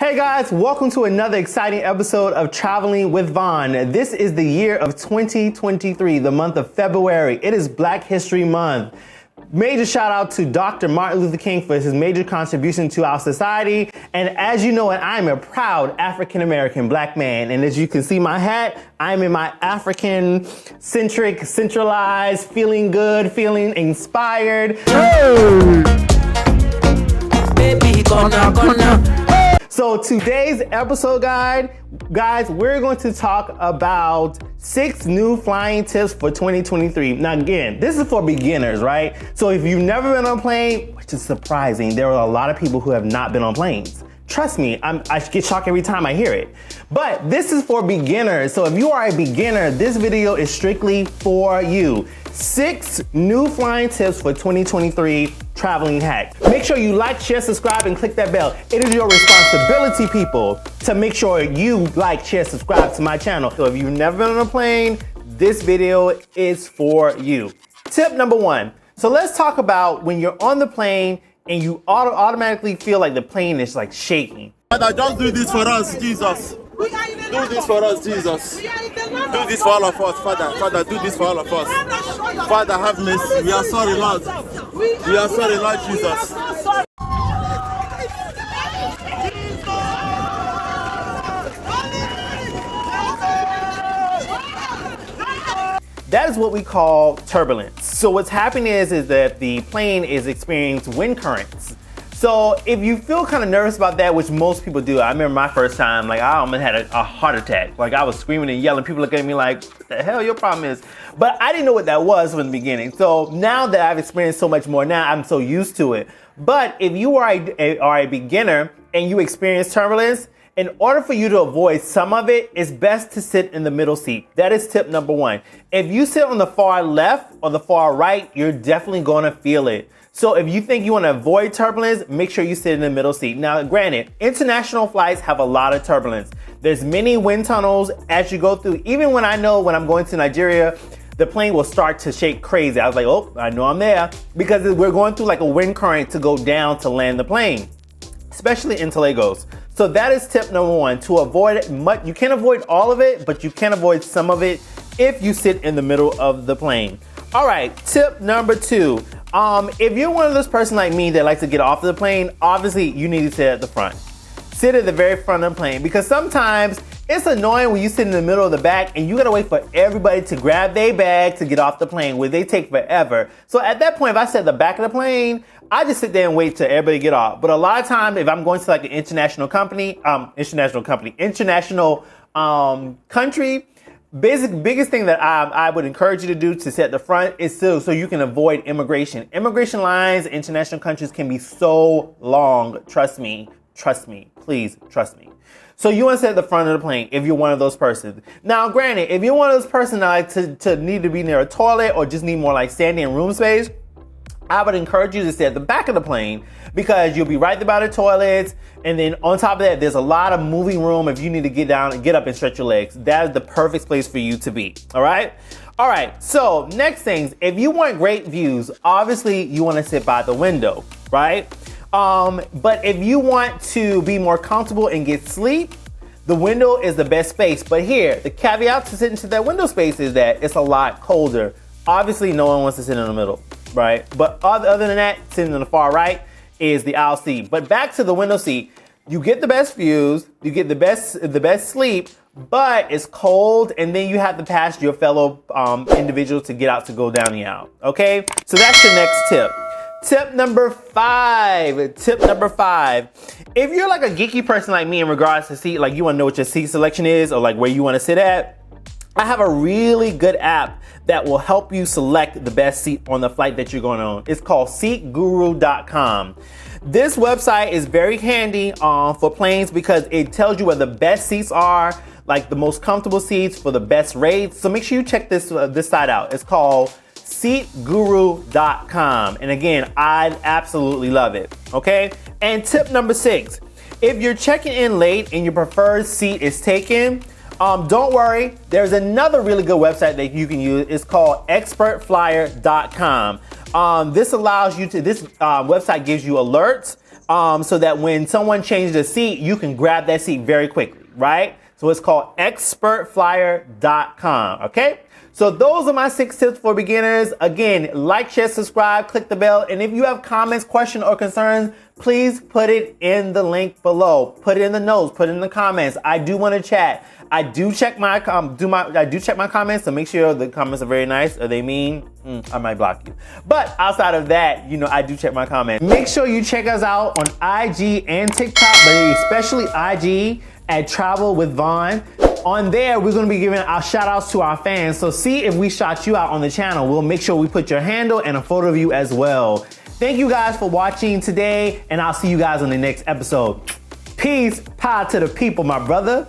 Hey guys, welcome to another exciting episode of Traveling with Vaughn. This is the year of 2023, the month of February. It is Black History Month. Major shout out to Dr. Martin Luther King for his major contribution to our society. And as you know, I'm a proud African-American Black man. And as you can see my hat, I'm in my African-centric, centralized, feeling good, feeling inspired. Hey! Baby, gonna. So today's episode guys, we're going to talk about 6 new flying tips for 2023. Now again, this is for beginners, right? So if you've never been on a plane, which is surprising, there are a lot of people who have not been on planes. Trust me, I get shocked every time I hear it. But this is for beginners. So if you are a beginner, this video is strictly for you. 6 new flying tips for 2023 traveling hack. Make sure you like, share, subscribe, and click that bell. It is your responsibility, people, to make sure you like, share, subscribe to my channel. So if you've never been on a plane, this video is for you. Tip number 1. So let's talk about when you're on the plane and you automatically feel like the plane is like shaking. Father, just do this for us, Jesus. Do this for us, Jesus. Do this for all of us, Father. Father, do this for all of us. Father, have mercy. We are sorry, Lord. We are sorry, Lord Jesus. That is what we call turbulence. So what's happening is that the plane is experiencing wind currents. So if you feel kind of nervous about that, which most people do, I remember my first time, like I almost had a heart attack. Like I was screaming and yelling, people looking at me like, what the hell your problem is? But I didn't know what that was from the beginning. So now that I've experienced so much more now, I'm so used to it. But if you are a beginner and you experience turbulence, in order for you to avoid some of it, it's best to sit in the middle seat. That is tip number 1. If you sit on the far left or the far right, you're definitely going to feel it. So if you think you want to avoid turbulence, make sure you sit in the middle seat. Now, granted, international flights have a lot of turbulence. There's many wind tunnels as you go through. Even when I'm going to Nigeria, the plane will start to shake crazy. I was like, oh, I know I'm there, because we're going through like a wind current to go down to land the plane, especially into Lagos. So that is tip number 1, to avoid it. You can't avoid all of it, but you can avoid some of it if you sit in the middle of the plane. All right, tip number 2. If you're one of those person like me that likes to get off the plane, obviously you need to sit at the front. Sit at the very front of the plane, because sometimes it's annoying when you sit in the middle of the back and you gotta wait for everybody to grab their bag to get off the plane, where they take forever. So at that point, if I sit at the back of the plane, I just sit there and wait till everybody get off. But a lot of times, if I'm going to like an international country, biggest thing that I would encourage you to do to sit at the front is so you can avoid immigration. Immigration lines, international countries can be so long. Trust me, please trust me. So you want to sit at the front of the plane if you're one of those persons. Now, granted, if you're one of those persons that like to need to be near a toilet or just need more like standing room space, I would encourage you to sit at the back of the plane, because you'll be right there by the toilets. And then on top of that, there's a lot of moving room if you need to get down and get up and stretch your legs. That is the perfect place for you to be. All right. So next things, if you want great views, obviously you want to sit by the window, right? But if you want to be more comfortable and get sleep, the window is the best space. But here, the caveat to sitting to that window space is that it's a lot colder. Obviously, no one wants to sit in the middle, right? But other than that, sitting on the far right is the aisle seat. But back to the window seat, you get the best views, you get the best sleep, but it's cold, and then you have to pass your fellow individual to get out to go down the aisle. Okay, so that's your next tip. Tip number 5. If you're like a geeky person like me in regards to seat, like you want to know what your seat selection is or like where you want to sit at, I have a really good app that will help you select the best seat on the flight that you're going on. It's called seatguru.com. This website is very handy for planes because it tells you where the best seats are, like the most comfortable seats for the best rates. So make sure you check this site out. It's called seatguru.com. And again, I absolutely love it. Okay. And tip number 6, if you're checking in late and your preferred seat is taken, don't worry. There's another really good website that you can use. It's called expertflyer.com. This website gives you alerts so that when someone changes a seat, you can grab that seat very quickly, right? So it's called expertflyer.com, okay? So those are my 6 tips for beginners. Again, like, share, subscribe, click the bell. And if you have comments, questions, or concerns, please put it in the link below. Put it in the notes, put it in the comments. I do want to chat. I do check my comments to make sure the comments are very nice. Are they mean? I might block you. But outside of that, you know, I do check my comments. Make sure you check us out on IG and TikTok, but especially IG at Travel with Vaughn. On there, we're gonna be giving our shout outs to our fans. So see if we shout you out on the channel. We'll make sure we put your handle and a photo of you as well. Thank you guys for watching today, and I'll see you guys on the next episode. Peace, power to the people, my brother.